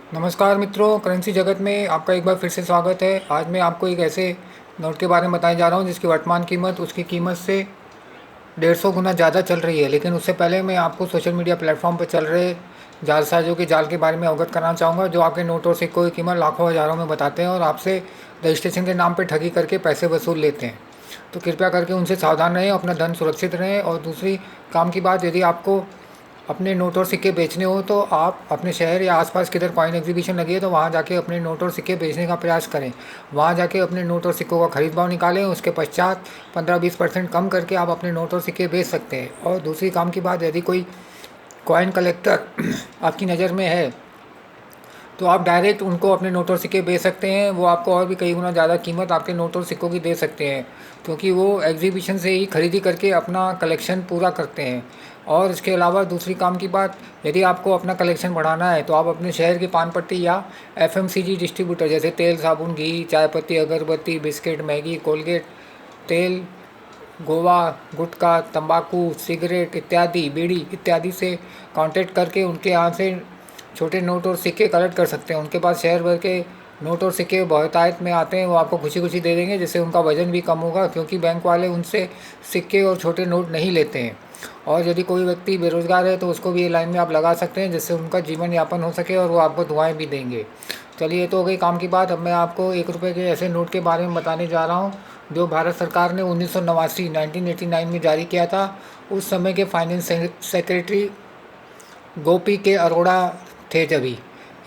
नमस्कार मित्रों, करेंसी जगत में आपका एक बार फिर से स्वागत है। आज मैं आपको एक ऐसे नोट के बारे में बताने जा रहा हूँ जिसकी वर्तमान कीमत उसकी कीमत से 150 गुना ज़्यादा चल रही है। लेकिन उससे पहले मैं आपको सोशल मीडिया प्लेटफॉर्म पर चल रहे जालसाजों के जाल के बारे में अवगत कराना चाहूँगा, जो आपके नोट और सिक्कों की कीमत लाखों हज़ारों में बताते हैं और आपसे रजिस्ट्रेशन के नाम पर ठगी करके पैसे वसूल लेते हैं। तो कृपया करके उनसे सावधान रहें, अपना धन सुरक्षित रहें। और दूसरी काम की बात, यदि आपको अपने नोट और सिक्के बेचने हो तो आप अपने शहर या आसपास किधर कॉइन एग्जीबिशन लगी है तो वहाँ जाके अपने नोट और सिक्के बेचने का प्रयास करें। वहाँ जाके अपने नोट और सिक्कों का खरीद भाव निकालें, उसके पश्चात 15-20% कम करके आप अपने नोट और सिक्के बेच सकते हैं। और दूसरी काम की बात, यदि कोई कॉइन कलेक्टर आपकी नज़र में है तो आप डायरेक्ट उनको अपने नोट और सिक्के बेच सकते हैं। वो आपको और भी कई गुना ज़्यादा कीमत आपके नोट और सिक्कों की दे सकते हैं, क्योंकि वो एग्जीबिशन से ही खरीदी करके अपना कलेक्शन पूरा करते हैं। और इसके अलावा दूसरी काम की बात, यदि आपको अपना कलेक्शन बढ़ाना है तो आप अपने शहर के पान पट्टी या एफएमसीजी डिस्ट्रीब्यूटर जैसे तेल, साबुन, घी, चाय पत्ती, अगरबत्ती, बिस्किट, मैगी, कोलगेट, तेल, गोवा, गुटखा, तंबाकू, सिगरेट इत्यादि, बीड़ी इत्यादि से कांटेक्ट करके उनके यहाँ से छोटे नोट और सिक्के कलेक्ट कर सकते हैं। उनके पास शहर भर के नोट और सिक्के बहुतायत में आते हैं, वो आपको खुशी खुशी दे देंगे, जिससे उनका वजन भी कम होगा, क्योंकि बैंक वाले उनसे सिक्के और छोटे नोट नहीं लेते हैं। और यदि कोई व्यक्ति बेरोज़गार है तो उसको भी ये लाइन में आप लगा सकते हैं, जिससे उनका जीवन यापन हो सके और वो आपको दुआएं भी देंगे। चलिए, ये तो हो गई काम की बात। अब मैं आपको 1 रुपये के ऐसे नोट के बारे में बताने जा रहा हूँ जो भारत सरकार ने 1989 में जारी किया था। उस समय के फाइनेंस सेक्रेटरी गोपी के अरोड़ा थे जभी।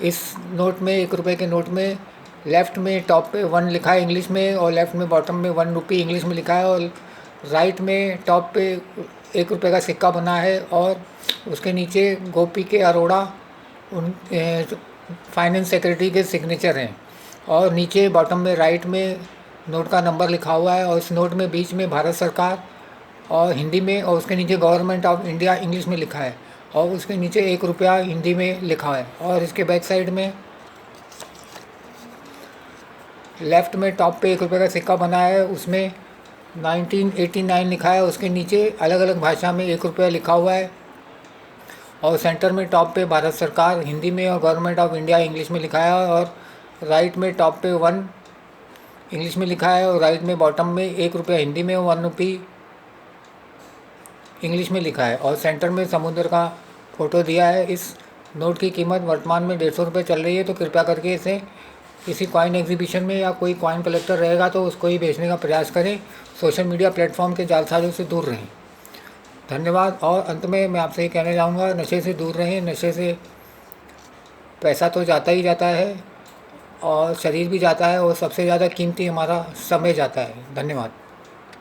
इस नोट में, 1 रुपये के नोट में, लेफ़्ट में टॉप पे 1 लिखा है इंग्लिश में और लेफ़्ट में बॉटम में 1 रुपी इंग्लिश में लिखा है, और राइट में टॉप पे 1 रुपये का सिक्का बना है और उसके नीचे गोपी के अरोड़ा उन फाइनेंस सेक्रेटरी के सिग्नेचर हैं। और नीचे बॉटम में राइट में नोट का नंबर लिखा हुआ है, और इस नोट में बीच में भारत सरकार और हिंदी में, और उसके नीचे गवर्नमेंट ऑफ इंडिया इंग्लिश में लिखा है, और उसके नीचे 1 रुपया हिंदी में लिखा है। और इसके बैक साइड में लेफ़्ट में टॉप पे 1 रुपये का सिक्का बना है, उसमें 1989 लिखा है, उसके नीचे अलग अलग भाषा में 1 रुपया लिखा हुआ है। और सेंटर में टॉप पे भारत सरकार हिंदी में और गवर्नमेंट ऑफ इंडिया इंग्लिश में लिखा है, और राइट में टॉप पे 1 इंग्लिश में लिखा है, और राइट में बॉटम में 1 रुपया हिंदी में और 1 रुपी इंग्लिश में लिखा है, और सेंटर में समुद्र का फ़ोटो दिया है। इस नोट की कीमत वर्तमान में 150 रुपये चल रही है, तो कृपया करके इसे किसी कॉइन एग्जीबिशन में या कोई कॉइन कलेक्टर रहेगा तो उसको ही बेचने का प्रयास करें। सोशल मीडिया प्लेटफॉर्म के जालसाजों से दूर रहें। धन्यवाद। और अंत में मैं आपसे ये कहना चाहूँगा, नशे से दूर रहें। नशे से पैसा तो जाता ही जाता है और शरीर भी जाता है, और सबसे ज़्यादा कीमती हमारा समय जाता है। धन्यवाद।